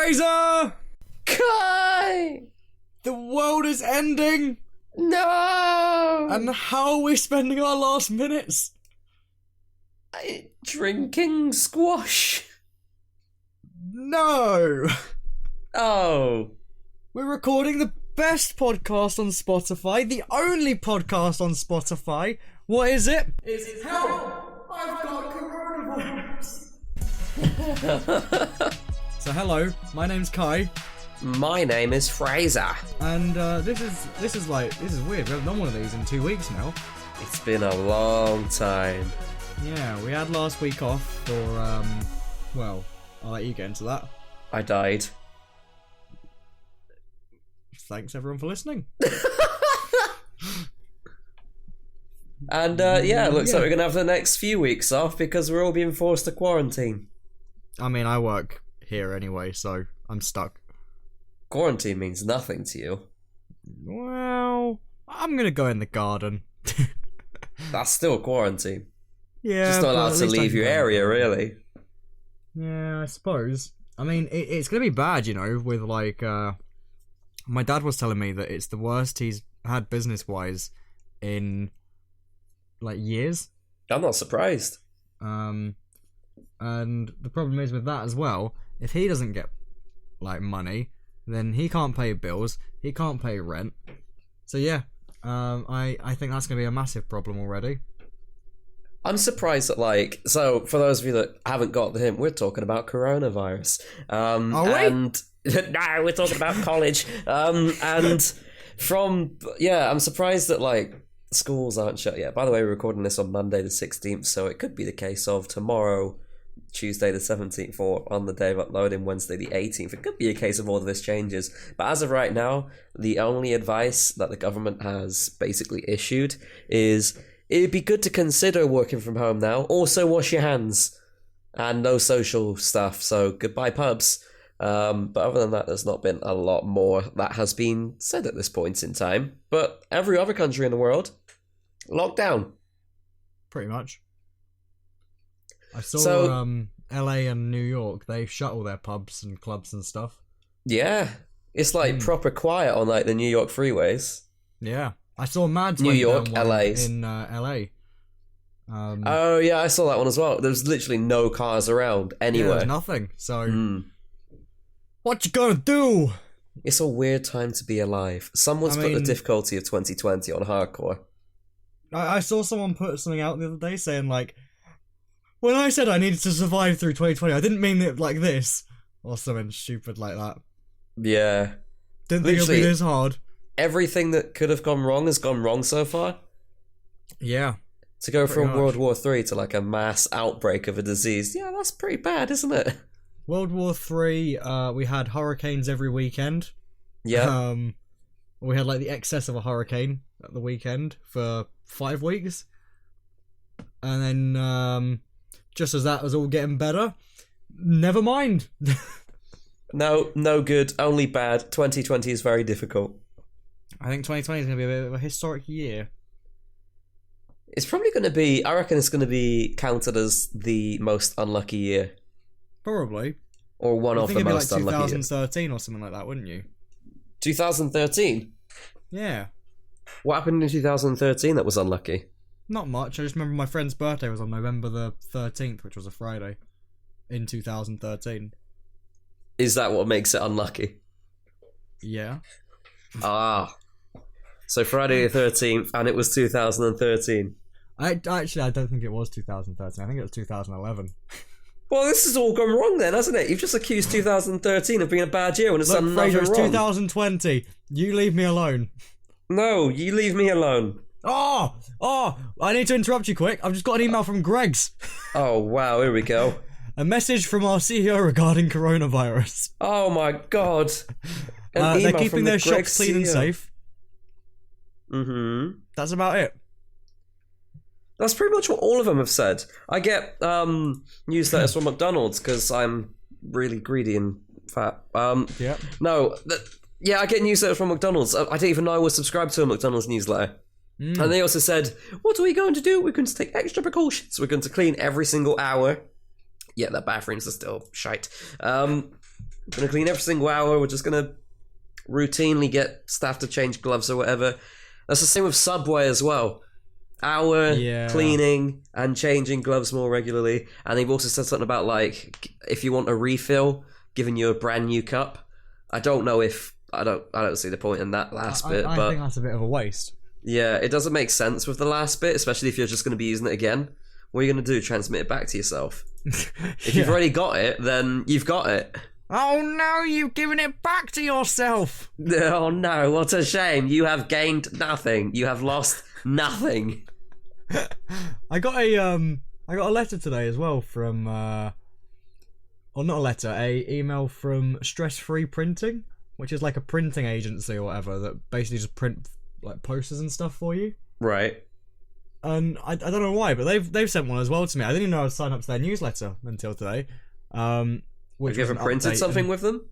Fraser! Kai! The world is ending! No! And how are we spending our last minutes? Drinking squash. No! Oh. We're recording the best podcast on Spotify, the only podcast on Spotify. What is it? It's Help! I've got coronavirus! So hello, my name's Kai. My name is Fraser. And this is weird. We haven't done one of these in 2 weeks now. It's been a long time. Yeah, we had last week off for well, I'll let you get into that. I died. Thanks everyone for listening. And yeah, it looks like we're gonna have the next few weeks off because we're all being forced to quarantine. I mean, I work here anyway, so I'm stuck. Quarantine means nothing to you. Well, I'm gonna go in the garden. That's still quarantine. Yeah, Just not allowed to leave your area, really. Yeah, I suppose. I mean, it's gonna be bad, you know, with like, my dad was telling me that it's the worst he's had business-wise in, like, years. I'm not surprised. And the problem is with that as well, if he doesn't get, like, money, then he can't pay bills, he can't pay rent. So yeah, I think that's gonna be a massive problem already. I'm surprised that, like, so for those of you that haven't got the hint, we're talking about coronavirus. Are we? And no, we're talking about college. And I'm surprised that, like, schools aren't shut yet. By the way, we're recording this on Monday the 16th, so it could be the case of tomorrow, Tuesday the 17th, or on the day of uploading, Wednesday the 18th. It could be a case of all of this changes. But as of right now, the only advice that the government has basically issued is it'd be good to consider working from home now. Also, wash your hands and no social stuff. So goodbye pubs. But other than that, there's not been a lot more that has been said at this point in time. But every other country in the world, locked down. Pretty much. I saw LA and New York, they've shut all their pubs and clubs and stuff. Yeah. It's like proper quiet on like the New York freeways. Yeah. I saw Mads New went York, down one LA. in LA. Oh yeah, I saw that one as well. There's literally no cars around anywhere. Yeah, there's nothing. So what you gonna do? It's a weird time to be alive. Someone's put the difficulty of 2020 on hardcore. I saw someone put something out the other day saying like, when I said I needed to survive through 2020, I didn't mean it like this. Or something stupid like that. Yeah. Didn't think it'd be this hard. Everything that could have gone wrong has gone wrong so far. Yeah. To go from World War III to like a mass outbreak of a disease, yeah, that's pretty bad, isn't it? World War III, we had hurricanes every weekend. Yeah. We had like the excess of a hurricane at the weekend for 5 weeks. And then, just as that was all getting better, never mind. No good, only bad. 2020 is very difficult. I think 2020 is going to be a bit of a historic year. It's probably going to be, I reckon it's going to be counted as the most unlucky year. Probably. Or one of the most like unlucky years. 2013 or something like that, wouldn't you? 2013? Yeah. What happened in 2013 that was unlucky? Not much. I just remember my friend's birthday was on November the 13th, which was a Friday, in 2013. Is that what makes it unlucky? Yeah. Ah. So Friday the 13th, and it was 2013. I don't think it was 2013. I think it was 2011. Well, this has all gone wrong then, hasn't it? You've just accused 2013 of being a bad year when it's done nothing Fraser, it's wrong. 2020. You leave me alone. No, you leave me alone. Oh, I need to interrupt you quick. I've just got an email from Greg's. Oh, wow, here we go. A message from our CEO regarding coronavirus. Oh my god. They're keeping their shops clean and safe. Mm-hmm. That's about it. That's pretty much what all of them have said. I get newsletters from McDonald's because I'm really greedy and fat. Yeah. No, yeah, I get newsletters from McDonald's. I didn't even know I was subscribed to a McDonald's newsletter. And they also said, what are we going to do? We're going to take extra precautions. We're going to clean every single hour. Yeah, their bathrooms are still shite. We're going to clean every single hour. We're just going to routinely get staff to change gloves or whatever. That's the same with Subway as well. Cleaning and changing gloves more regularly. And they've also said something about, like, if you want a refill, giving you a brand new cup. I don't know if... I don't see the point in that last bit. I think that's a bit of a waste. Yeah, it doesn't make sense with the last bit, especially if you're just going to be using it again. What are you going to do? Transmit it back to yourself? If you've already got it, then you've got it. Oh no, you've given it back to yourself! Oh no, what a shame. You have gained nothing. You have lost nothing. I got a letter today as well from or not a letter, a email from Stress Free Printing, which is like a printing agency or whatever that basically just print like posters and stuff for you. Right. And I don't know why, but they've sent one as well to me. I didn't even know I was signed up to their newsletter until today. Have you ever printed something with them?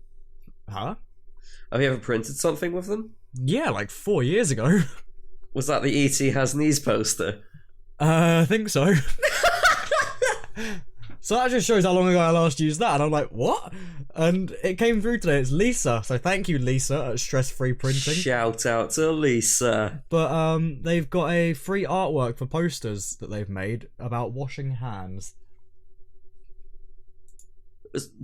Huh? Have you ever printed something with them? Yeah, like 4 years ago. Was that the E.T. Has Knees poster? I think so. So that just shows how long ago I last used that, and I'm like, what? And it came through today. It's Lisa, so thank you, Lisa, at Stress Free Printing. Shout out to Lisa. But they've got a free artwork for posters that they've made about washing hands.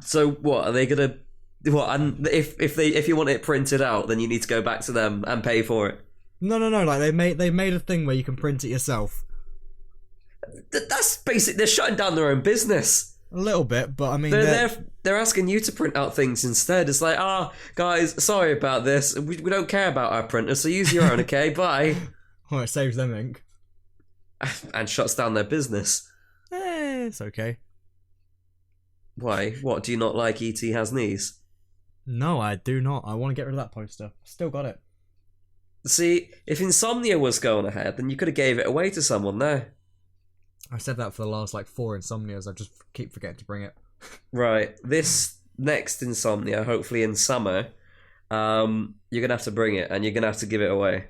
So what are they gonna? What? And if you want it printed out, then you need to go back to them and pay for it. No. Like they made a thing where you can print it yourself. That's basic. They're shutting down their own business. A little bit, but I mean, they're asking you to print out things instead. It's like, guys, sorry about this. We don't care about our printers, so use your own, okay? Bye. Well, it saves them ink. And shuts down their business. It's okay. Why? What, do you not like E.T. Has Knees? No, I do not. I want to get rid of that poster. Still got it. See, if Insomnia was going ahead, then you could have gave it away to someone there. I said that for the last 4 Insomnias. I just keep forgetting to bring it. Right. This next Insomnia, hopefully in summer, you're going to have to bring it and you're going to have to give it away.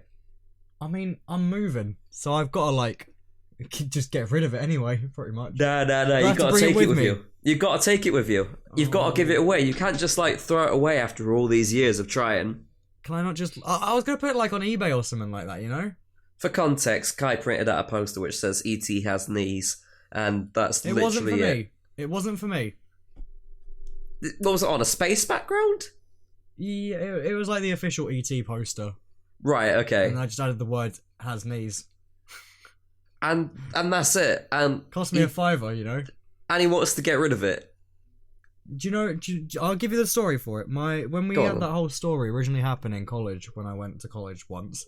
I mean, I'm moving, so I've got to just get rid of it anyway, pretty much. No. You've got to take it with you. You've got to take it with you. You've got to give it away. You can't just throw it away after all these years of trying. Can I not just... I was going to put it on eBay or something like that, you know? For context, Kai printed out a poster which says E.T. Has Knees, and that's literally it. Wasn't for me. It wasn't for me. What was it on, a space background? Yeah, it was like the official E.T. poster. Right, okay. And I just added the word has knees. And that's it. And cost me a $5, you know? And he wants to get rid of it. Do you know, I'll give you the story for it. When we had that whole story originally happen in college, when I went to college once,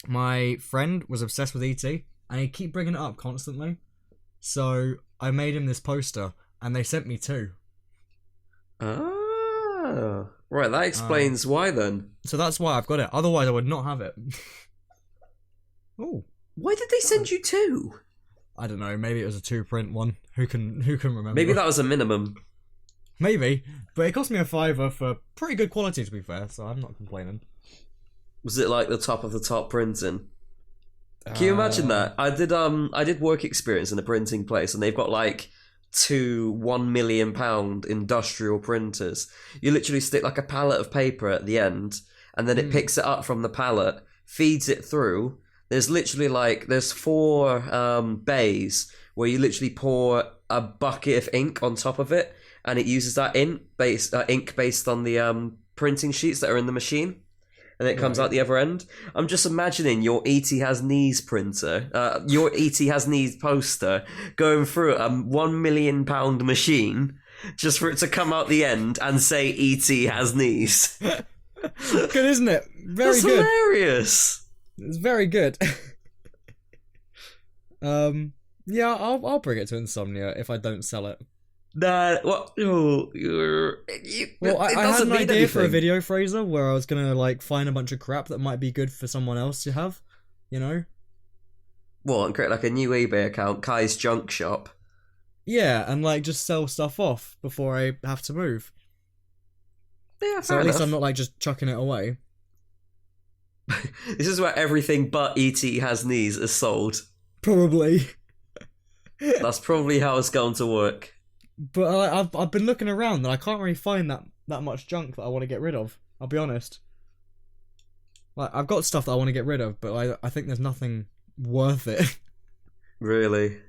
my friend was obsessed with E.T. and he'd keep bringing it up constantly. So I made him this poster and they sent me 2. Ah, right, that explains why then. So that's why I've got it. Otherwise I would not have it. Oh, why did they send you 2? I don't know, maybe it was a 2-print one. Who can remember? Maybe that was a minimum. Maybe, but it cost me a $5 for pretty good quality, to be fair, so I'm not complaining. Was it like the top of the top printing? Can you imagine that? I did work experience in a printing place, and they've got 2 £1 million industrial printers. You literally stick a pallet of paper at the end, and then it picks it up from the pallet, feeds it through. There's literally there's 4 bays where you literally pour a bucket of ink on top of it, and it uses that ink based on the printing sheets that are in the machine. And it comes out the other end. I'm just imagining your E.T. Has Knees printer, your E.T. Has Knees poster, going through a £1 million machine just for it to come out the end and say E.T. Has Knees. Good, isn't it? Very That's good. Hilarious. It's very good. Yeah, I'll bring it to Insomnia if I don't sell it. Nah, what? Well, I had an idea for a video, Fraser, where I was gonna find a bunch of crap that might be good for someone else to have, you know? What, and create a new eBay account, Kai's Junk Shop? Yeah, and just sell stuff off before I have to move. Yeah, so at least I'm not just chucking it away. This is where everything but E.T. Has Knees is sold. Probably. That's probably how it's going to work. But I've been looking around and I can't really find that much junk that I want to get rid of. I'll be honest. Like, I've got stuff that I want to get rid of, but I think there's nothing worth it. Really?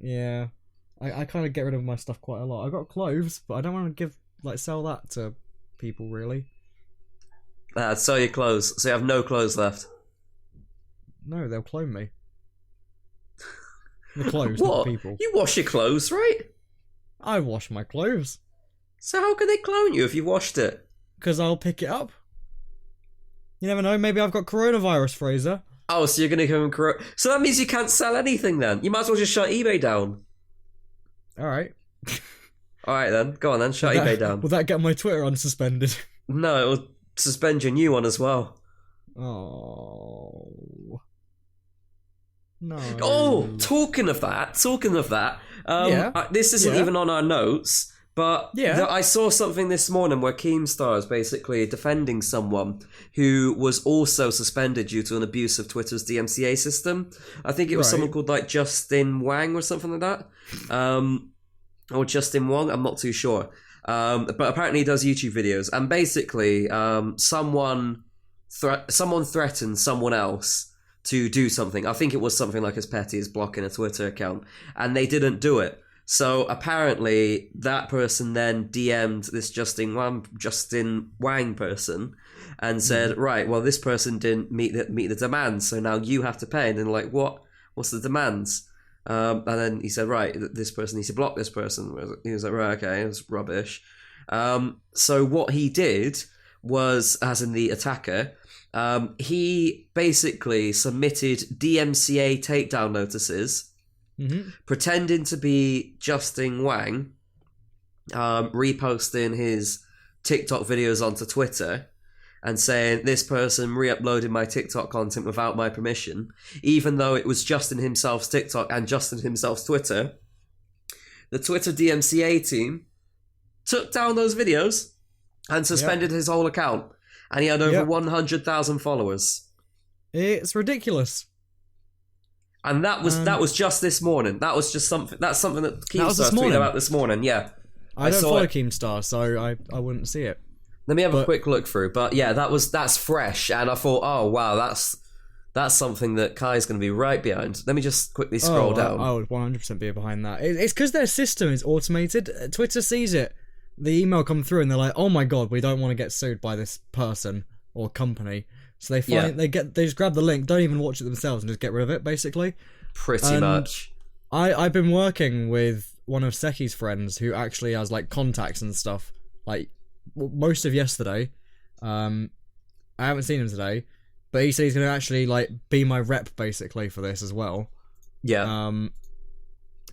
Yeah. I kind of get rid of my stuff quite a lot. I've got clothes, but I don't want to sell that to people, really. Sell your clothes. So you have no clothes left. No, they'll clone me. The clothes, What? not the people. You wash your clothes, right? I wash my clothes. So how can they clone you if you washed it? Because I'll pick it up. You never know, maybe I've got coronavirus, Fraser. Oh, so you're going to come... So that means you can't sell anything then. You might as well just shut eBay down. Alright. Alright then, go on then, shut eBay down. Will that get my Twitter unsuspended? No, it will suspend your new one as well. Oh... No. Oh, talking of that, this isn't even on our notes, but I saw something this morning where Keemstar is basically defending someone who was also suspended due to an abuse of Twitter's DMCA system. I think it was someone called like Justin Wang or something like that, or Justin Wong. I'm not too sure, but apparently he does YouTube videos, and basically, someone threatened someone else to do something. I think it was something like as petty as blocking a Twitter account, and they didn't do it. So apparently that person then DM'd this Justin Wang person and said, right, well, this person didn't meet the demands, so now you have to pay. And then like, what's the demands? And then he said, right, this person needs to block this person. He was like, right, okay, it was rubbish. So what he did was, as in the attacker, he basically submitted DMCA takedown notices, pretending to be Justin Wang, reposting his TikTok videos onto Twitter, and saying this person re-uploaded my TikTok content without my permission, even though it was Justin himself's TikTok and Justin himself's Twitter. The Twitter DMCA team took down those videos and suspended his whole account. And he had over 100,000 followers. It's ridiculous. And that was just this morning. That was just something. That's something that Keemstar tweeted about this morning. Yeah, I don't follow Keemstar, so I wouldn't see it. Let me have a quick look through. But yeah, that's fresh, and I thought, oh wow, that's something that Kai's going to be right behind. Let me just quickly scroll down. I would 100% be behind that. It's because their system is automated. Twitter sees it. The email come through and they're like, oh my god, we don't want to get sued by this person or company. So they they just grab the link, don't even watch it themselves, and just get rid of it, basically. Pretty much. I've been working with one of Seki's friends who actually has like contacts and stuff. Like most of yesterday. I haven't seen him today, but he said he's gonna actually like be my rep basically for this as well. Yeah.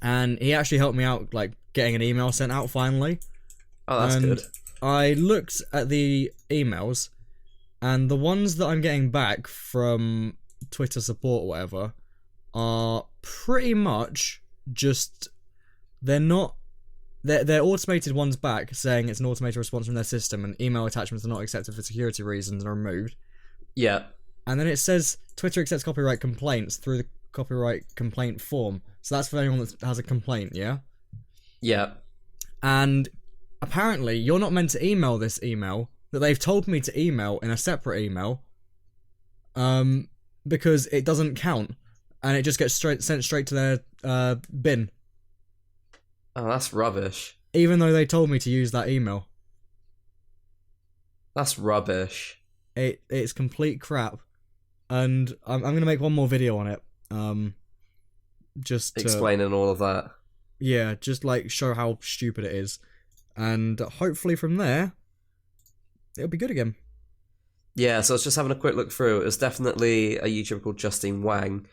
And he actually helped me out like getting an email sent out finally. Oh, that's good. I looked at the emails, and the ones that I'm getting back from Twitter support or whatever are pretty much just... They're automated ones back saying it's an automated response from their system and email attachments are not accepted for security reasons and are removed. Yeah. And then it says Twitter accepts copyright complaints through the copyright complaint form. So that's for anyone that has a complaint, yeah? Yeah. And... apparently, you're not meant to email this email that they've told me to email in a separate email, because it doesn't count, and it just gets sent straight to their bin. Oh, that's rubbish. Even though they told me to use that email. That's rubbish. It's complete crap, and I'm gonna make one more video on it. Just explaining all of that. Yeah, just like show how stupid it is. And hopefully from there, it'll be good again. Yeah, so I was just having a quick look through. It was definitely a YouTuber called Justin Wang.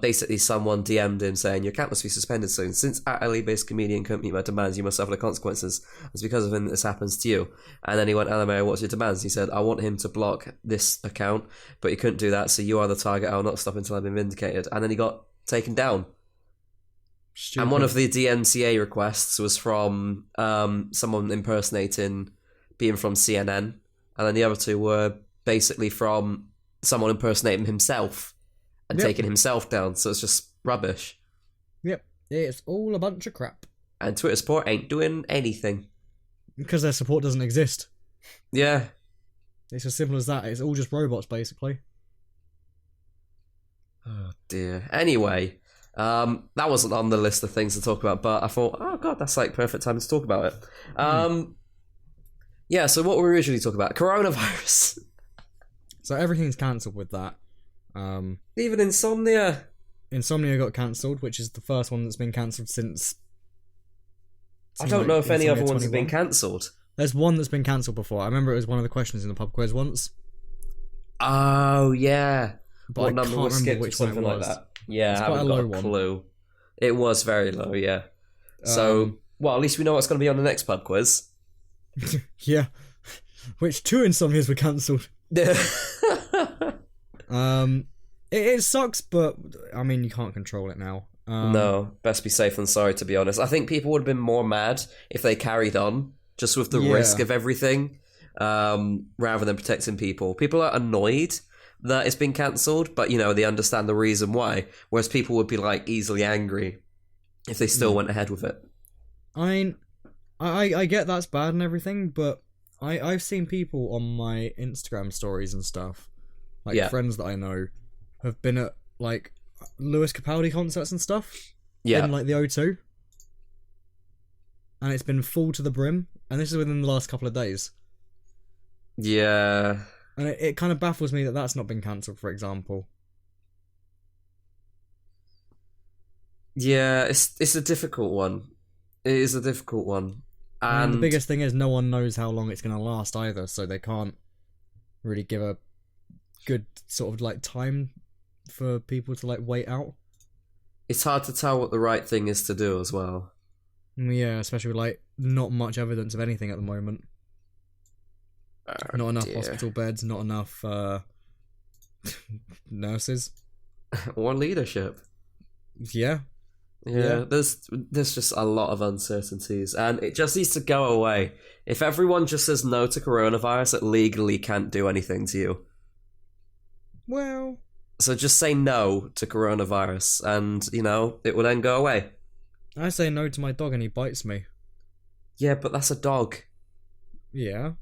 Basically, someone DM'd him saying, your account must be suspended soon. Since at LA-based comedian can't meet my demands, you must suffer the consequences. It's because of him that this happens to you. And then he went, LMA, what's your demands? He said, I want him to block this account, but he couldn't do that, so you are the target. I'll not stop until I've been vindicated. And then he got taken down. Stupid. And one of the DMCA requests was from someone impersonating being from CNN, and then the other two were basically from someone impersonating himself and taking himself down, so it's just rubbish. Yep, it's all a bunch of crap. And Twitter support ain't doing anything. Because their support doesn't exist. Yeah. It's as simple as that. It's all just robots, basically. Oh, dear. Anyway, that wasn't on the list of things to talk about, but I thought, oh, God, that's like perfect time to talk about it. Yeah, so what were we originally talking about? Coronavirus. So everything's cancelled with that. Even Insomnia. Insomnia got cancelled, which is the first one that's been cancelled since... I don't know if any other ones have been cancelled. There's one that's been cancelled before. I remember it was one of the questions in the pub quiz once. Oh, yeah. But what I number can't was remember skipped or which one it something like was. that. Yeah, It's I quite haven't a got low a one. clue. It was very low, yeah. So, well, at least we know what's going to be on the next pub quiz. Yeah. Which 2 Insomnias were cancelled. It sucks, but I mean, you can't control it now. No, best be safe than sorry, to be honest. I think people would have been more mad if they carried on, just with the risk of everything, rather than protecting people. People are annoyed that it's been cancelled, but, you know, they understand the reason why, whereas people would be, like, easily angry if they still went ahead with it. I mean, I get that's bad and everything, but I've seen people on my Instagram stories and stuff, like friends that I know, have been at, like, Lewis Capaldi concerts and stuff. Yeah. In, like, the O2. And it's been full to the brim, and this is within the last couple of days. Yeah. And it kind of baffles me that that's not been cancelled, for example. Yeah, it's a difficult one. It is a difficult one. And the biggest thing is no one knows how long it's going to last either, so they can't really give a good sort of, like, time for people to, like, wait out. It's hard to tell what the right thing is to do as well. Yeah, especially with, like, not much evidence of anything at the moment. Not enough hospital beds, not enough nurses. Or leadership. Yeah. There's just a lot of uncertainties, and it just needs to go away. If everyone just says no to coronavirus, it legally can't do anything to you. Well... So just say no to coronavirus, and, you know, it will then go away. I say no to my dog and he bites me. Yeah, but that's a dog. Yeah.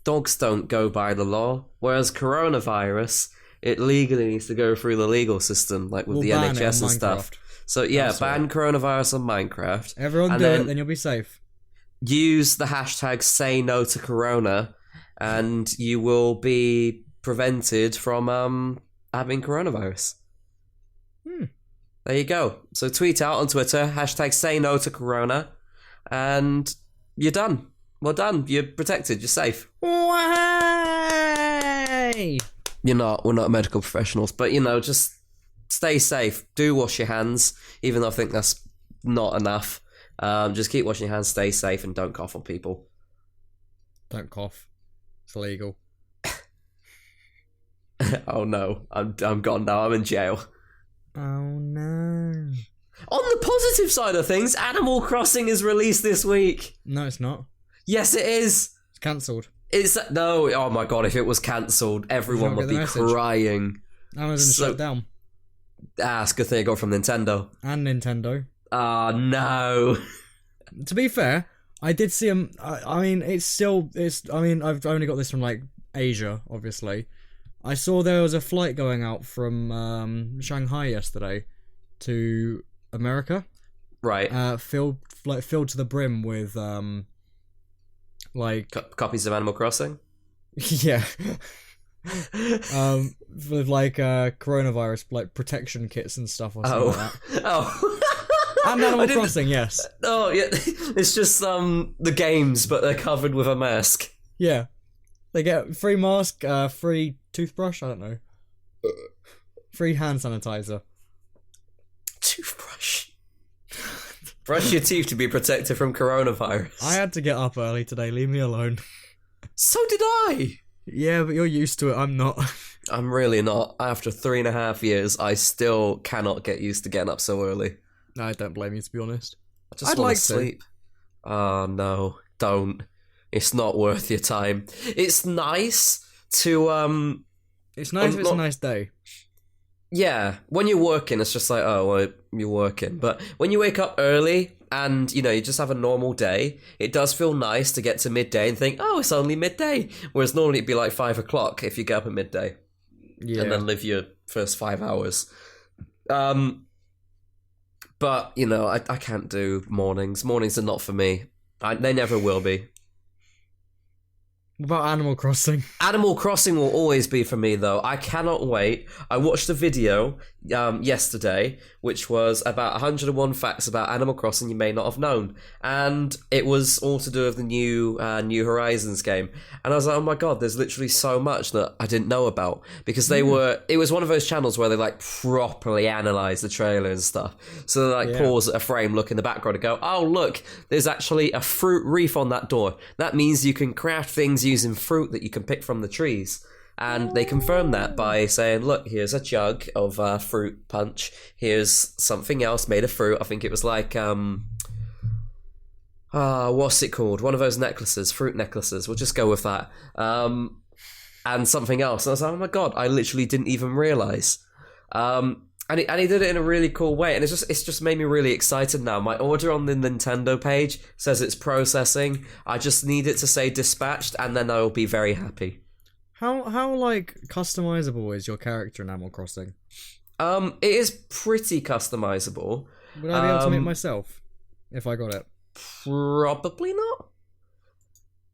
Dogs don't go by the law, whereas coronavirus, it legally needs to go through the legal system, like with the NHS and stuff. So yeah, ban coronavirus on Minecraft. Everyone do it, then you'll be safe. Use the hashtag say no to corona, and you will be prevented from having coronavirus. There you go. So tweet out on Twitter, hashtag say no to corona, and you're done. Well done. You're protected. You're safe. Way! You're not. We're not medical professionals, but, you know, just stay safe. Do wash your hands, even though I think that's not enough. Just keep washing your hands, stay safe, and don't cough on people. Don't cough. It's illegal. Oh no, I'm gone now. I'm in jail. Oh no. On the positive side of things, Animal Crossing is released this week. No, it's not. Yes, it is. It's cancelled. No. Oh my god, if it was cancelled, everyone would be crying. Amazon shut down. It's a good thing I got from Nintendo. And Nintendo. Oh no. To be fair, I did see them. I mean, I've only got this from, like, Asia, obviously. I saw there was a flight going out from Shanghai yesterday to America. Right. Filled to the brim with like copies of Animal Crossing. Yeah. With like coronavirus, like, protection kits and stuff or something like that. Oh. And Animal Crossing, yes. Oh yeah, it's just the games, but they're covered with a mask. Yeah. They get free mask, free toothbrush, I don't know. Free hand sanitizer. Toothbrush. Brush your teeth to be protected from coronavirus. I had to get up early today, leave me alone. So did I! Yeah, but you're used to it, I'm not. I'm really not. After 3.5 years, I still cannot get used to getting up so early. No, I don't blame you, to be honest. I just want to sleep. Oh no, don't. It's not worth your time. It's nice to It's nice if it's a nice day. Yeah, when you're working, it's just like, oh, well, you're working. But when you wake up early and, you know, you just have a normal day, it does feel nice to get to midday and think, oh, it's only midday. Whereas normally it'd be like 5 o'clock if you get up at midday. Yeah. And then live your first 5 hours. But, you know, I can't do mornings. Mornings are not for me. They never will be. What about Animal Crossing? Animal Crossing will always be for me, though. I cannot wait. I watched a video yesterday, which was about 101 facts about Animal Crossing you may not have known. And it was all to do with the new New Horizons game. And I was like, oh my god, there's literally so much that I didn't know about. Because it was one of those channels where they like properly analyse the trailer and stuff. So they like pause at a frame, look in the background and go, oh look, there's actually a fruit reef on that door. That means you can craft things using fruit that you can pick from the trees. And they confirm that by saying, look, here's a jug of fruit punch. Here's something else made of fruit. I think it was like, what's it called? One of those necklaces, fruit necklaces. We'll just go with that. And something else. And I was like, oh my god, I literally didn't even realise. And he did it in a really cool way. And it's just made me really excited now. My order on the Nintendo page says it's processing. I just need it to say dispatched, and then I will be very happy. How like customizable is your character in Animal Crossing? It is pretty customizable. Would I be able to make myself if I got it? Probably not.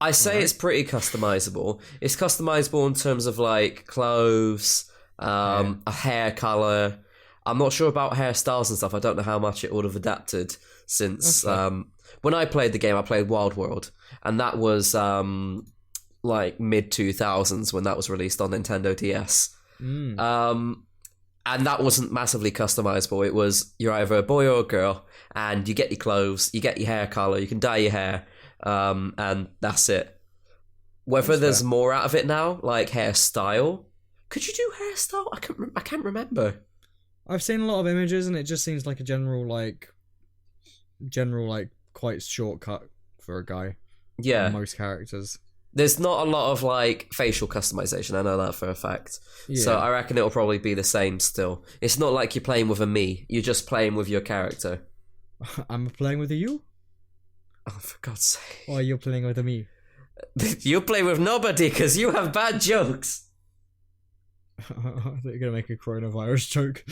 I say it's pretty customizable. It's customizable in terms of like clothes, a hair color. I'm not sure about hairstyles and stuff. I don't know how much it would have adapted since when I played the game. I played Wild World, and that was like mid 2000s when that was released on Nintendo DS. And that wasn't massively customizable. It was you're either a boy or a girl, and you get your clothes, you get your hair color, you can dye your hair, and that's it. Whether there's more out of it now, like hairstyle, could you do hairstyle? I can't remember. I've seen a lot of images, and it just seems like a general quite shortcut for a guy. Yeah, most characters. There's not a lot of like facial customization. I know that for a fact. Yeah. So I reckon it'll probably be the same still. It's not like you're playing with a me. You're just playing with your character. I'm playing with a you? Oh, for God's sake. Or you're playing with a me? You play with nobody because you have bad jokes. I thought you were going to make a coronavirus joke.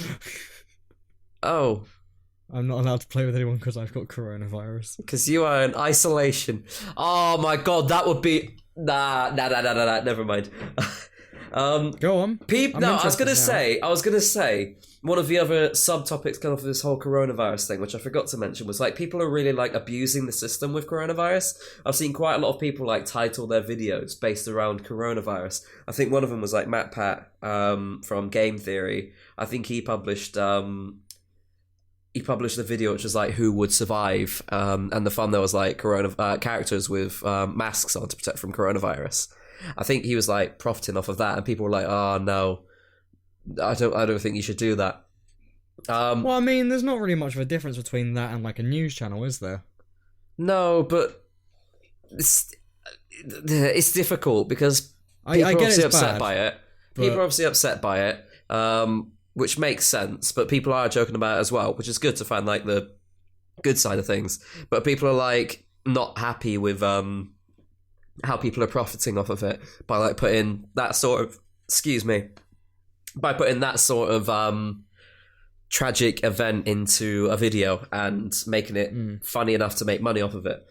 Oh. I'm not allowed to play with anyone because I've got coronavirus. Because you are in isolation. Oh my god, that would be... Nah, never mind. Go on. I was gonna say, one of the other subtopics kind of this whole coronavirus thing, which I forgot to mention, was like people are really like abusing the system with coronavirus. I've seen quite a lot of people like title their videos based around coronavirus. I think one of them was like Matt Pat from Game Theory. I think he published a video which was like who would survive, and the thumbnail was like characters with masks on to protect from coronavirus. I think he was like profiting off of that, and people were like, "Oh no, I don't think you should do that." Well, I mean, there's not really much of a difference between that and like a news channel, is there? No, but it's difficult because people I are get obviously it's upset bad, by it. but... People are obviously upset by it, which makes sense. But people are joking about it as well, which is good to find like the good side of things. But people are like not happy with how people are profiting off of it by like putting that sort of tragic event into a video and making it funny enough to make money off of it.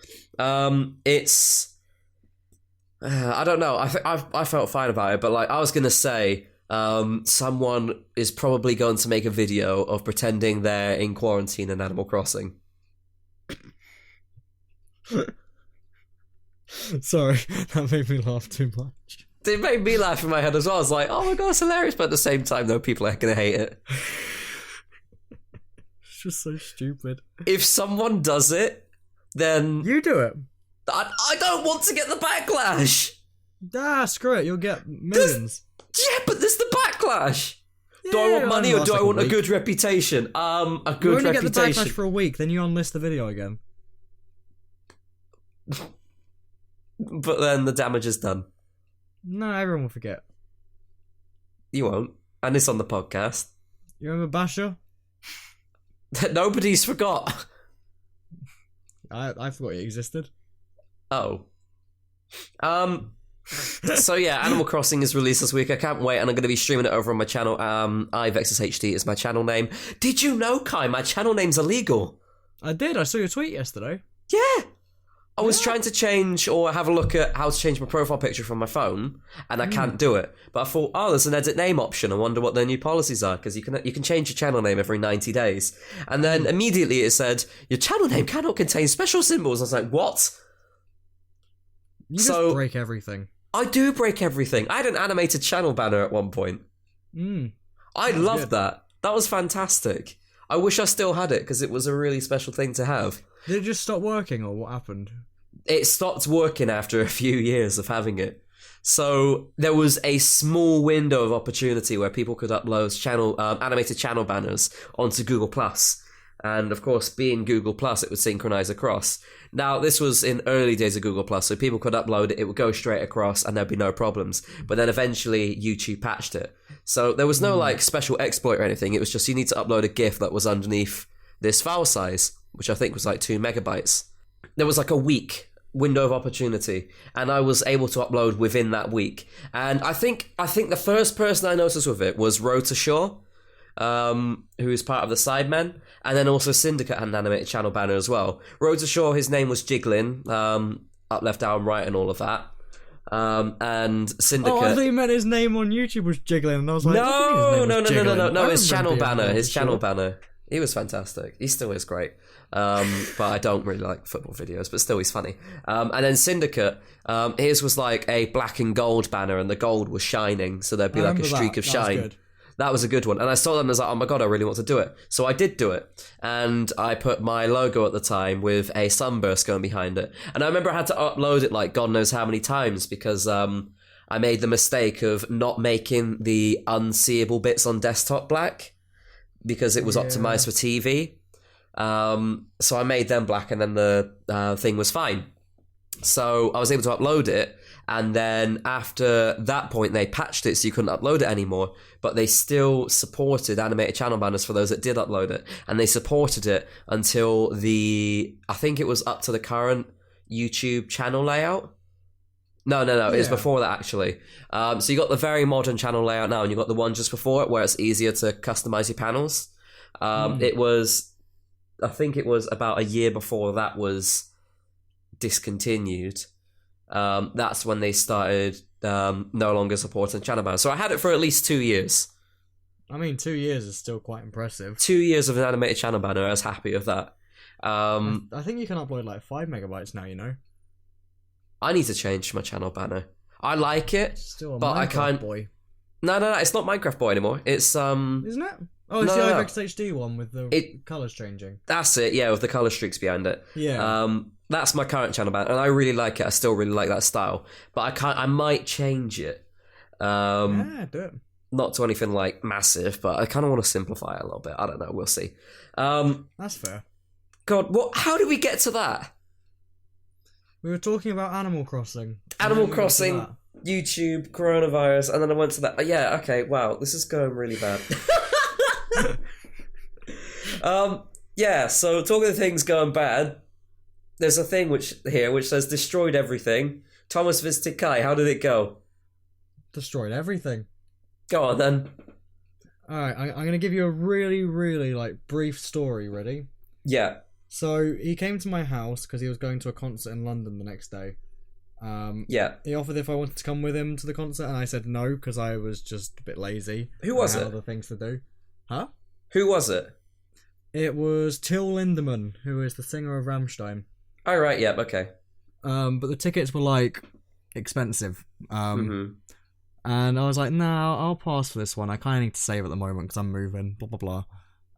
It's I don't know. I felt fine about it, but like I was gonna say, someone is probably going to make a video of pretending they're in quarantine in Animal Crossing. Sorry, that made me laugh too much. It made me laugh in my head as well. I was like, oh my god, it's hilarious, but at the same time, though, people are going to hate it. It's just so stupid. If someone does it, then... You do it. I don't want to get the backlash. Screw it, you'll get millions. But there's the backlash. Yeah, do I want money or do I want a good reputation? A good you only reputation. Get the backlash for a week, then you unlist the video again. But then the damage is done. No, everyone will forget. You won't. And it's on the podcast. You remember Basher? Nobody's forgot. I forgot it existed. Oh. So yeah, Animal Crossing is released this week. I can't wait, and I'm going to be streaming it over on my channel. iVexusHD is my channel name. Did you know, Kai, my channel name's illegal? I did. I saw your tweet yesterday. Yeah. I was trying to change or have a look at how to change my profile picture from my phone, and I can't do it. But I thought, there's an edit name option. I wonder what their new policies are, because you can change your channel name every 90 days. And then immediately it said, your channel name cannot contain special symbols. I was like, what? You just break everything. I do break everything. I had an animated channel banner at one point. I loved that. That was fantastic. I wish I still had it, because it was a really special thing to have. Did it just stop working, or what happened? It stopped working after a few years of having it. So there was a small window of opportunity where people could upload animated channel banners onto Google+. And of course, being Google+, it would synchronize across. Now, this was in early days of Google+, so people could upload it, it would go straight across, and there'd be no problems. But then eventually, YouTube patched it. So there was no special exploit or anything. It was just you need to upload a GIF that was underneath this file size, which I think was 2 megabytes. There was a week window of opportunity, and I was able to upload within that week. And I think the first person I noticed with it was Rotashaw, who is part of the Sidemen, and then also Syndicate had an animated channel banner as well. Rotashaw, his name was Jiggling, up, left, down, right, and all of that. And Syndicate. Oh, I thought you meant his name on YouTube was Jiggling, and I was like, no, his channel banner. He was fantastic. He still is great. But I don't really like football videos, but still he's funny. And then Syndicate, his was a black and gold banner, and the gold was shining, so there'd be a streak of shine. That was a good one. And I saw them and I was like, oh my god, I really want to do it. So I did do it. And I put my logo at the time with a sunburst going behind it. And I remember I had to upload it God knows how many times, because I made the mistake of not making the unseeable bits on desktop black, because it was optimized for TV. So I made them black, and then the thing was fine. So I was able to upload it, and then after that point they patched it so you couldn't upload it anymore, but they still supported animated channel banners for those that did upload it, and they supported it until I think it was up to the current YouTube channel layout. No, it was before that, actually. So you got the very modern channel layout now, and you got the one just before it where it's easier to customize your panels. It was, I think it was about a year before that was discontinued. That's when they started no longer supporting channel banners. So I had it for at least 2 years. I mean, 2 years is still quite impressive. 2 years of an animated channel banner. I was happy with that. I think you can upload 5 megabytes now, you know? I need to change my channel banner. I like it, still a but Minecraft I can't. Boy. No, it's not Minecraft Boy anymore. It's Isn't it? Oh, it's the iVex HD one with the colours changing. That's it, yeah, with the colour streaks behind it. Yeah. That's my current channel banner, and I really like it. I still really like that style, but I might change it. Yeah, do it. Not to anything massive, but I kind of want to simplify it a little bit. I don't know. We'll see. That's fair. God, how did we get to that? We were talking about Animal Crossing. Animal Crossing, YouTube, coronavirus, and then I went to that. Yeah, okay, wow, this is going really bad. Yeah, so talking of things going bad, there's a thing which says destroyed everything. Thomas visited Kai. How did it go? Destroyed everything. Go on then. Alright, I'm going to give you a really, really brief story. Ready? Yeah. So he came to my house because he was going to a concert in London the next day. Yeah. He offered if I wanted to come with him to the concert, and I said no because I was just a bit lazy. Who was it? Other things to do. Huh? Who was it? It was Till Lindemann, who is the singer of Rammstein. Oh, right, yeah, okay. But the tickets were expensive. And I was like, no, I'll pass for this one. I kind of need to save at the moment because I'm moving, blah, blah, blah.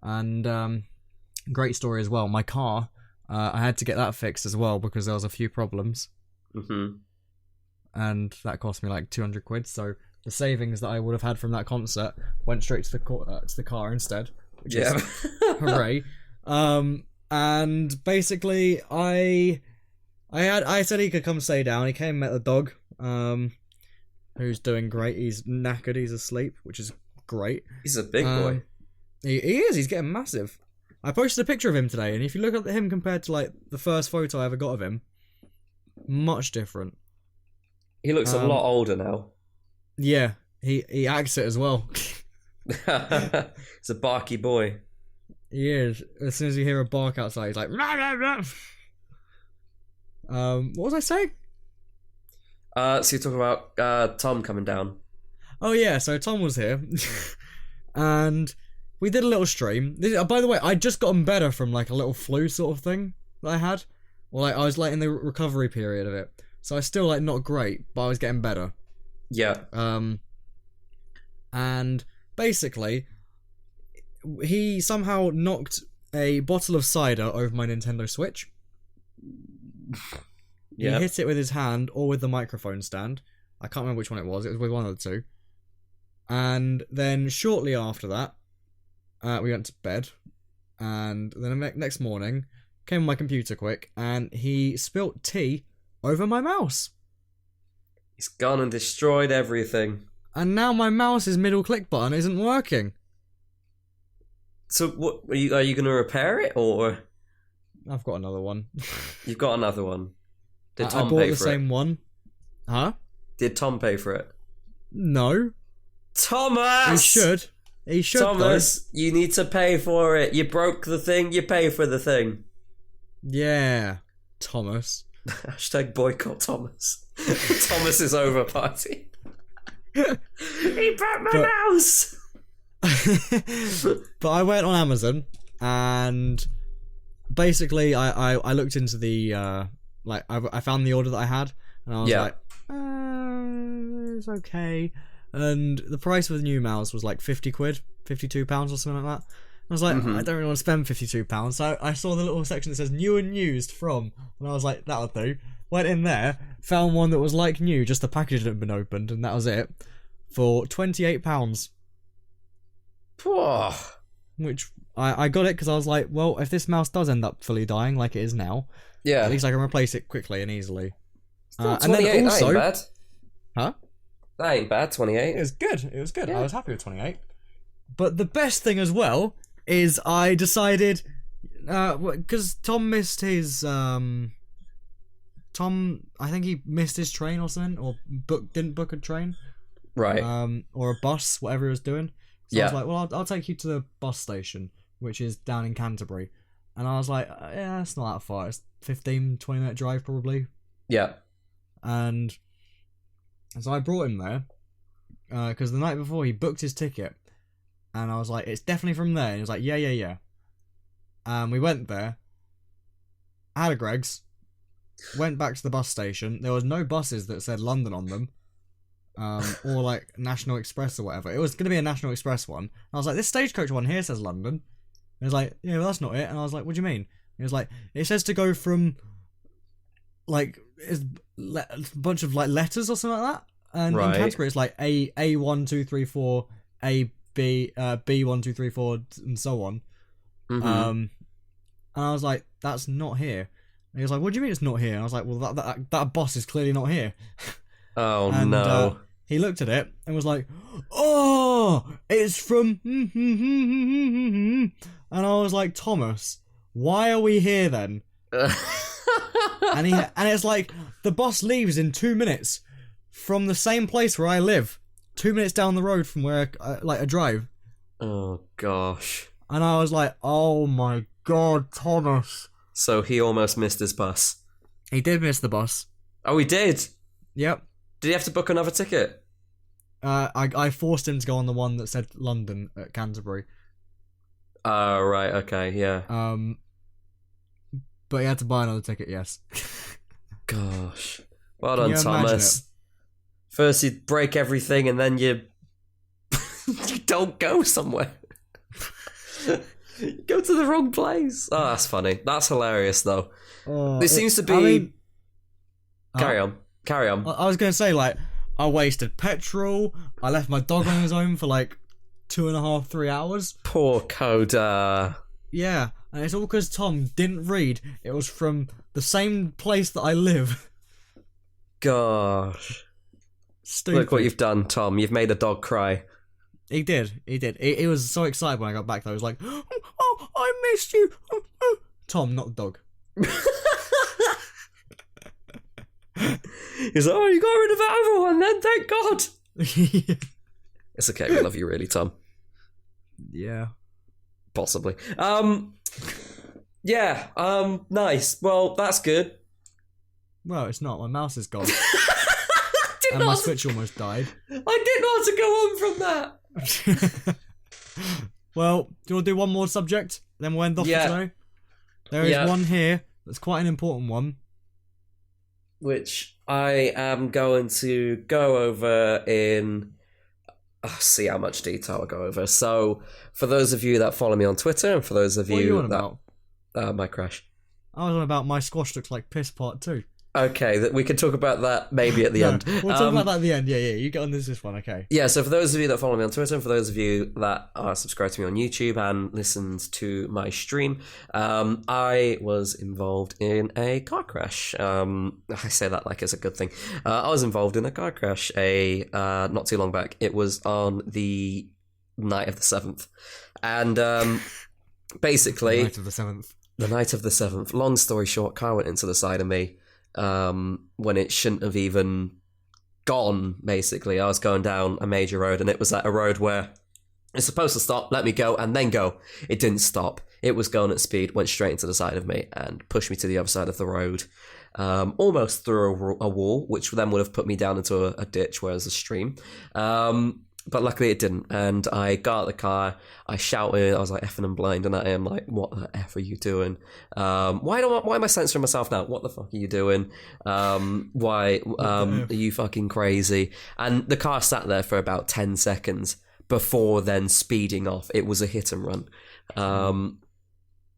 And great story as well. My car, I had to get that fixed as well because there was a few problems. And that cost me 200 quid. So the savings that I would have had from that concert went straight to the car instead. Which is hooray. And basically, I said he could come stay down. He came and met the dog, who's doing great. He's knackered. He's asleep, which is great. He's a big boy. He is. He's getting massive. I posted a picture of him today, and if you look at him compared to like the first photo I ever got of him, much different. He looks a lot older now. Yeah, he acts it as well. He's a barky boy. He is. As soon as you hear a bark outside, he's like, rah, rah, rah. What was I saying? So you're talking about Tom coming down. Oh yeah, so Tom was here, and we did a little stream. By the way, I'd just gotten better from like a little flu sort of thing that I had. Well, like I was like in the recovery period of it, so I was still like not great, but I was getting better. Yeah. And basically, he somehow knocked a bottle of cider over my Nintendo Switch. Yeah. He hit it with his hand or with the microphone stand. I can't remember which one it was. It was with one of the two. And then shortly after that, we went to bed. And then the next morning, came on my computer quick, and he spilt tea over my mouse. He's gone and destroyed everything. And now my mouse's middle click button isn't working. So what are you going to repair it, or I've got another one. You've got another one? Did I Tom bought pay the for same it? one. Huh? Did Tom pay for it? No. Thomas! He should. He should. Thomas, you need to pay for it. You broke the thing. You pay for the thing. Yeah, Thomas. Hashtag boycott Thomas. Thomas is over party. He broke my mouse. But I went on Amazon and basically I looked into the I found the order that I had and I was like, it's okay. And the price of the new mouse was like 50 quid, £52 or something like that. I was like, I don't really want to spend £52. So I saw the little section that says new and used from, and I was like, that'll do. Went in there, found one that was like new, just the package hadn't been opened, and that was it, for £28. Which I got it because I was like, well, if this mouse does end up fully dying like it is now, at least I can replace it quickly and easily. And then also, that ain't bad. Huh? That ain't bad, 28. It was good. It was good. Yeah. I was happy with 28. But the best thing as well is I decided, because Tom missed his, I think he missed his train or something, or didn't book a train. Right. Or a bus, whatever he was doing. So I was like, well, I'll take you to the bus station, which is down in Canterbury. And I was like, yeah, it's not that far. It's 15, 20 minute drive probably. Yeah. And so I brought him there, because the night before he booked his ticket. And I was like, it's definitely from there. And he was like, yeah. We went there, had a Greggs, went back to the bus station. There was no buses that said London on them, or like National Express or whatever. It was going to be a National Express one. And I was like, this Stagecoach one here says London. And he was like, yeah, well, that's not it. And I was like, what do you mean? And he was like, it says to go from, like, it's a bunch of like letters or something like that. And in Canterbury, it's like A 1 2 3 4 A B 1 2 3 4 and so on. And I was like, that's not here. And he was like, what do you mean it's not here? And I was like, well, that bus is clearly not here. Oh, and, no. He looked at it and was like, oh, it's from and I was like, Thomas, why are we here then? and it's like, the bus leaves in 2 minutes from the same place where I live. 2 minutes down the road from where I drive. Oh, gosh. And I was like, oh my god, Thomas. So he almost missed his bus. He did miss the bus. Oh, he did? Yep. Did he have to book another ticket? I forced him to go on the one that said London at Canterbury. Oh, right, okay, yeah. But he had to buy another ticket, yes. Gosh. Well done, Thomas. First you break everything and then you you don't go somewhere. You go to the wrong place. Oh, that's funny. That's hilarious, though. This seems to be... I mean, Carry on. I was going to say, like, I wasted petrol. I left my dog on his own for, like, 2.5, 3 hours. Poor Coda. Yeah, and it's all because Tom didn't read. It was from the same place that I live. Gosh. Stupid. Look what you've done, Tom. You've made a dog cry. He did. He was so excited when I got back, though. He was like, oh, I missed you. Tom, not the dog. He's like, oh, you got rid of that other one then, thank God. It's okay, we love you really, Tom. Yeah. Possibly. Nice. Well, that's good. Well, it's not. My mouse is gone. Did and not my Switch almost died. I didn't know how to go on from that. Well, do you want to do one more subject? Then we'll end off for today. There is one here that's quite an important one. Which I am going to go over in... see how much detail I go over. So, for those of you that follow me on Twitter, and for those of what you are you on that... my crash. I was on about my squash looks like piss part 2. Okay, we can talk about that maybe at the end. We'll talk about that at the end. Yeah. You get on this one, okay. Yeah, so for those of you that follow me on Twitter, and for those of you that are subscribed to me on YouTube and listened to my stream, I was involved in a car crash. I say that like it's a good thing. I was involved in a car crash not too long back. It was on the night of the 7th. And basically... The night of the 7th. The night of the 7th. Long story short, car went into the side of me. When it shouldn't have even gone, basically. I was going down a major road, and it was at a road where it's supposed to stop, let me go, and then go. It didn't stop. It was going at speed, went straight into the side of me, and pushed me to the other side of the road, almost through a wall, which then would have put me down into a ditch where there's a stream. But luckily it didn't, and I got out of the car, I shouted, I was like effing and blind, and I am like, what the F are you doing? Why am I censoring myself now? What the fuck are you doing? Why are you fucking crazy? And the car sat there for about 10 seconds before then speeding off. It was a hit and run.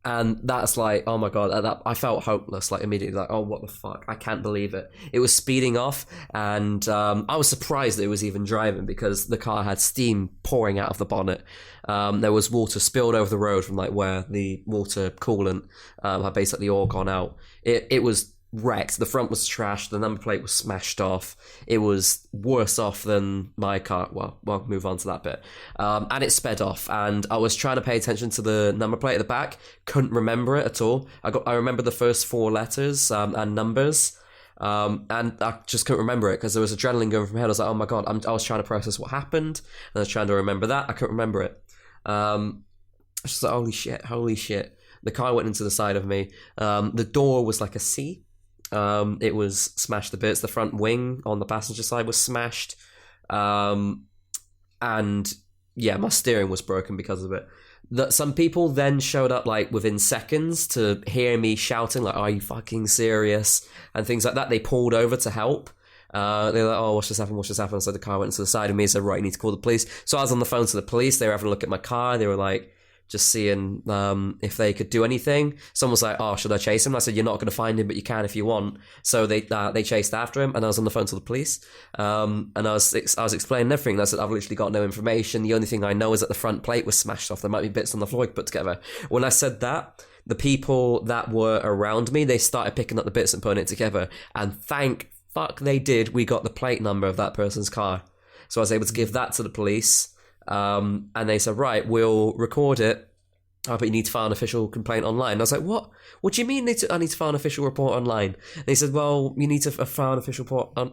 And that's like, oh my God, I felt hopeless, like immediately, like, oh, what the fuck? I can't believe it. It was speeding off, and I was surprised that it was even driving because the car had steam pouring out of the bonnet. There was water spilled over the road from like where the water coolant had basically all gone out. It was wrecked. The front was trashed. The number plate was smashed off. It was worse off than my car. Well, we'll move on to that bit. And it sped off, and I was trying to pay attention to the number plate at the back. Couldn't remember it at all. I remember the first 4 letters and numbers. And I just couldn't remember it because there was adrenaline going from my head. I was like, oh my God, I was trying to process what happened, and I was trying to remember that. I couldn't remember it. I was just like, holy shit. The car went into the side of me. The door was like a C. It was smashed to bits. The front wing on the passenger side was smashed. And yeah, my steering was broken because of it. Some people then showed up like within seconds to hear me shouting like, are you fucking serious? And things like that. They pulled over to help. They were like, oh, what's just happened? So the car went to the side of me and said, right, you need to call the police. So I was on the phone to the police. They were having a look at my car. They were like, just seeing if they could do anything. Someone was like, oh, should I chase him? I said, you're not going to find him, but you can if you want. So they chased after him, and I was on the phone to the police. And I was explaining everything. And I said, I've literally got no information. The only thing I know is that the front plate was smashed off. There might be bits on the floor put together. When I said that, the people that were around me, they started picking up the bits and putting it together. And thank fuck they did. We got the plate number of that person's car. So I was able to give that to the police. And they said, right, we'll record it. Oh, but you need to file an official complaint online. And I was like, what? What do you mean I need to file an official report online? And they said, well, you need to file an official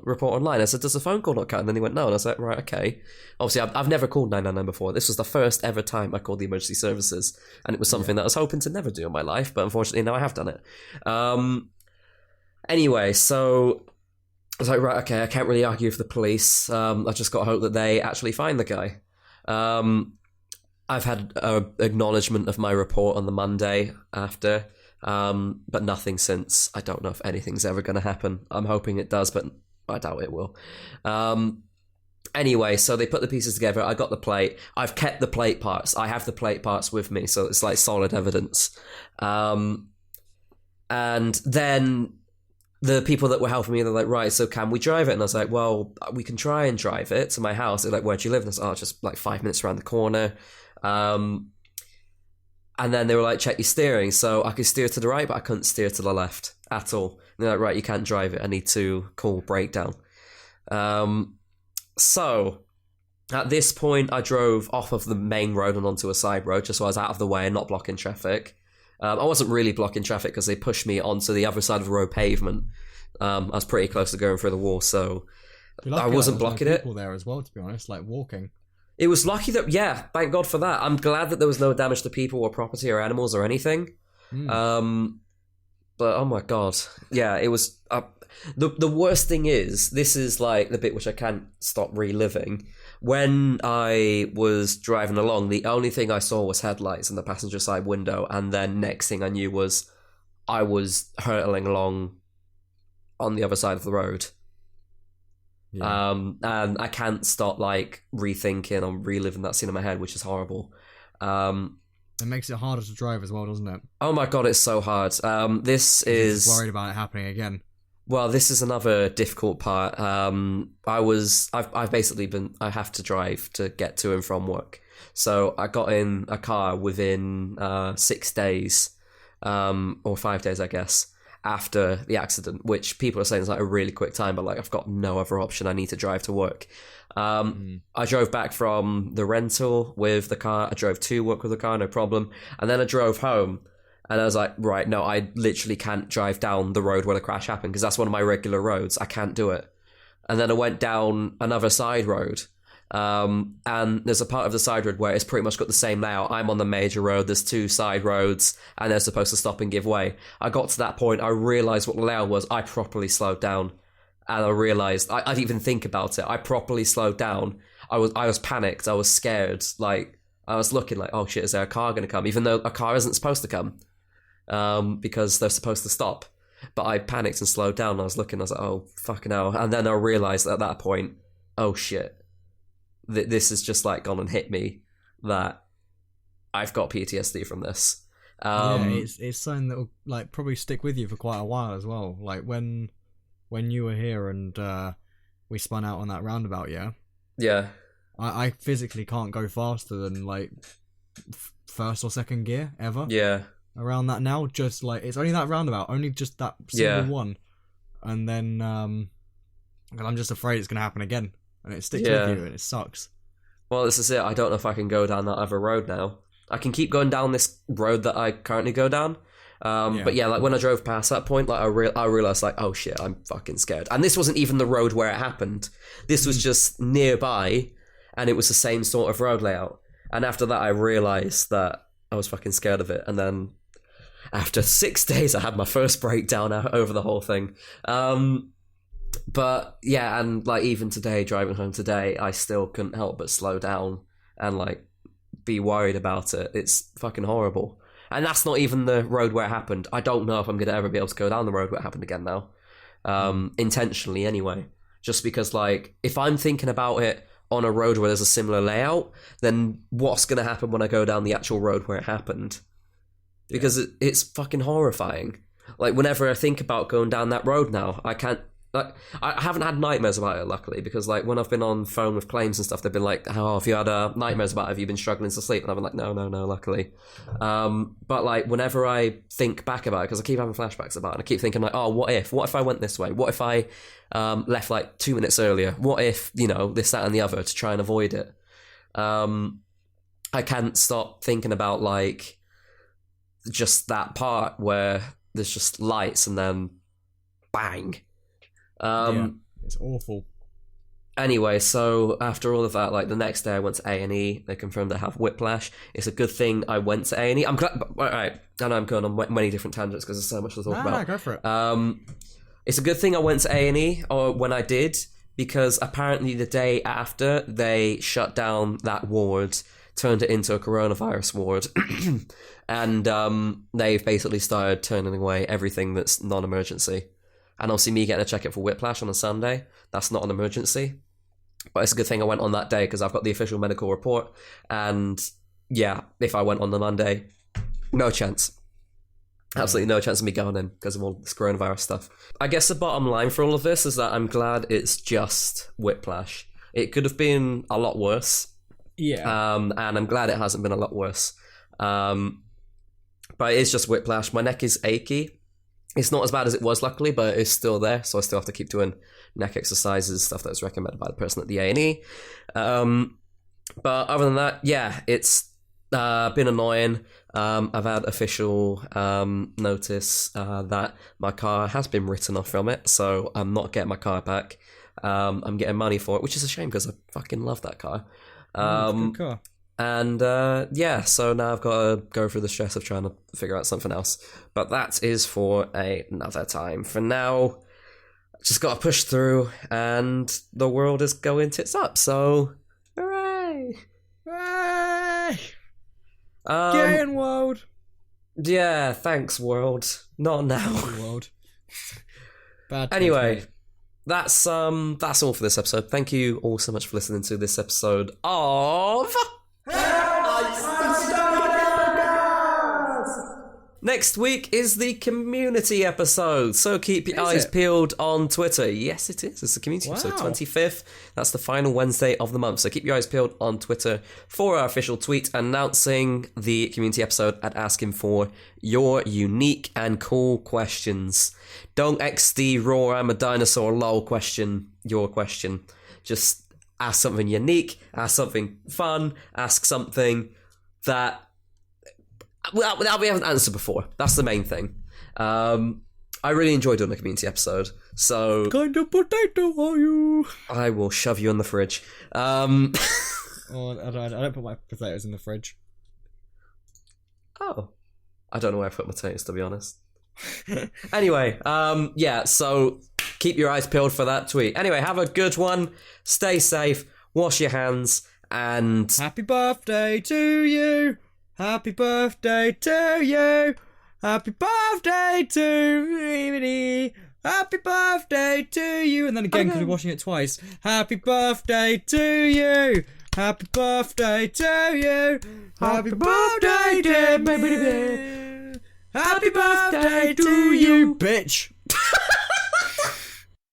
report online. I said, does the phone call not count? And then they went, no. And I was like, right, okay. Obviously, I've never called 999 before. This was the first ever time I called the emergency services. And it was something that I was hoping to never do in my life. But unfortunately, now I have done it. Anyway, so I was like, right, okay, I can't really argue with the police. I just got to hope that they actually find the guy. I've had an acknowledgement of my report on the Monday after, but nothing since. I don't know if anything's ever going to happen. I'm hoping it does, but I doubt it will. Anyway, so they put the pieces together. I got the plate. I've kept the plate parts. I have the plate parts with me, so it's like solid evidence. And then the people that were helping me, they're like, right, so can we drive it? And I was like, well, we can try and drive it to my house. They're like, where do you live? And I was like, oh, just like 5 minutes around the corner. And then they were like, check your steering. So I could steer to the right, but I couldn't steer to the left at all. And they're like, right, you can't drive it. I need to call breakdown. So at this point, I drove off of the main road and onto a side road, just so I was out of the way and not blocking traffic. I wasn't really blocking traffic because they pushed me onto the other side of the road pavement. I was pretty close to going through the wall, so I wasn't blocking it. People there as well, to be honest, like walking. It was lucky that, thank God for that. I'm glad that there was no damage to people or property or animals or anything. But oh my God, it was. The worst thing is, this is like the bit which I can't stop reliving. When I was driving along, the only thing I saw was headlights in the passenger side window, and then next thing I knew was I was hurtling along on the other side of the road. Yeah. And I can't stop like rethinking or reliving that scene in my head, which is horrible. It makes it harder to drive as well, doesn't it? Oh my God, it's so hard. This is worried about it happening again. Well, this is another difficult part. I've basically I have to drive to get to and from work. So I got in a car within 6 days, or 5 days, I guess, after the accident, which people are saying is like a really quick time, but like I've got no other option. I need to drive to work. I drove back from the rental with the car. I drove to work with the car, no problem. And then I drove home. And I was like, right, no, I literally can't drive down the road where the crash happened because that's one of my regular roads. I can't do it. And then I went down another side road. And there's a part of the side road where it's pretty much got the same layout. I'm on the major road. There's 2 side roads and they're supposed to stop and give way. I got to that point. I realized what the layout was. I properly slowed down. And I realized, I didn't even think about it. I properly slowed down. I was panicked. I was scared. Like, I was looking like, oh shit, is there a car going to come? Even though a car isn't supposed to come. Because they're supposed to stop. But I panicked and slowed down. I was looking, I was like, oh, fucking hell. And then I realised at that point, oh shit, this has just like gone and hit me that I've got PTSD from this. It's something that will like probably stick with you for quite a while as well. Like when you were here and we spun out on that roundabout, Yeah. I physically can't go faster than like first or second gear ever. Yeah. Around that now, just like it's only that roundabout, only just that single one, and then and I'm just afraid it's gonna happen again, and it sticks with you, and it sucks. Well, this is it. I don't know if I can go down that other road now. I can keep going down this road that I currently go down, but like when I drove past that point, like I realized like, oh shit, I'm fucking scared. And this wasn't even the road where it happened. This was just nearby, and it was the same sort of road layout. And after that, I realized that I was fucking scared of it, and then. After 6 days, I had my first breakdown over the whole thing. But yeah, and like even today, driving home today, I still couldn't help but slow down and like be worried about it. It's fucking horrible. And that's not even the road where it happened. I don't know if I'm going to ever be able to go down the road where it happened again now. Intentionally anyway. Just because like, if I'm thinking about it on a road where there's a similar layout, then what's going to happen when I go down the actual road where it happened? Because it's fucking horrifying. Like, whenever I think about going down that road now, I can't... Like, I haven't had nightmares about it, luckily, because, like, when I've been on phone with claims and stuff, they've been like, oh, have you had nightmares about it? Have you been struggling to sleep? And I've been like, no, luckily. But, like, whenever I think back about it, because I keep having flashbacks about it, and I keep thinking, like, oh, what if I went this way? What if I left, like, 2 minutes earlier? What if, this, that, and the other to try and avoid it? I can't stop thinking about, like... just that part where there's just lights and then bang. It's awful. Anyway, so after all of that, like the next day I went to A&E. They confirmed I have whiplash. It's a good thing I went to A&E. I'm glad. All right, I know I'm going on many different tangents because there's so much to talk about. No, go for it. It's a good thing I went to A&E, or when I did, because apparently the day after they shut down that ward, turned it into a coronavirus ward. And they've basically started turning away everything that's non-emergency. And obviously me getting a check-up for whiplash on a Sunday, that's not an emergency. But it's a good thing I went on that day because I've got the official medical report. And yeah, if I went on the Monday, no chance. Absolutely no chance of me going in because of all this coronavirus stuff. I guess the bottom line for all of this is that I'm glad it's just whiplash. It could have been a lot worse. Yeah. And I'm glad it hasn't been a lot worse. But it is just whiplash. My neck is achy. It's not as bad as it was, luckily, but it's still there. So I still have to keep doing neck exercises, stuff that was recommended by the person at the A&E. But other than that, yeah, it's been annoying. I've had official notice that my car has been written off from it, so I'm not getting my car back. I'm getting money for it, which is a shame because I fucking love that car. Good car. And so now I've got to go through the stress of trying to figure out something else. But that is for another time. For now, just got to push through, and the world is going tits up. So, hooray! Hooray! Getting world. Yeah, thanks, world. Not now. World. Bad. Anyway, that's all for this episode. Thank you all so much for listening to this episode of. Next week is the community episode, so keep your eyes peeled on Twitter. Yes, it is. It's the community episode, 25th. That's the final Wednesday of the month, so keep your eyes peeled on Twitter for our official tweet announcing the community episode and asking for your unique and cool questions. Don't XD raw I'm a dinosaur lol question your question. Just ask something unique, ask something fun, ask something that we haven't answered before. That's the main thing. I really enjoyed doing a community episode, so... What kind of potato are you? I will shove you in the fridge. Oh, I don't put my potatoes in the fridge. Oh. I don't know where I put my potatoes, to be honest. Anyway, so keep your eyes peeled for that tweet. Anyway, have a good one. Stay safe. Wash your hands. And... Happy birthday to you. Happy birthday to you. Happy birthday to me. Happy birthday to you. And then again, because we're washing it twice. Happy birthday to you. Happy birthday to you. Happy birthday to me. Happy birthday to you, bitch.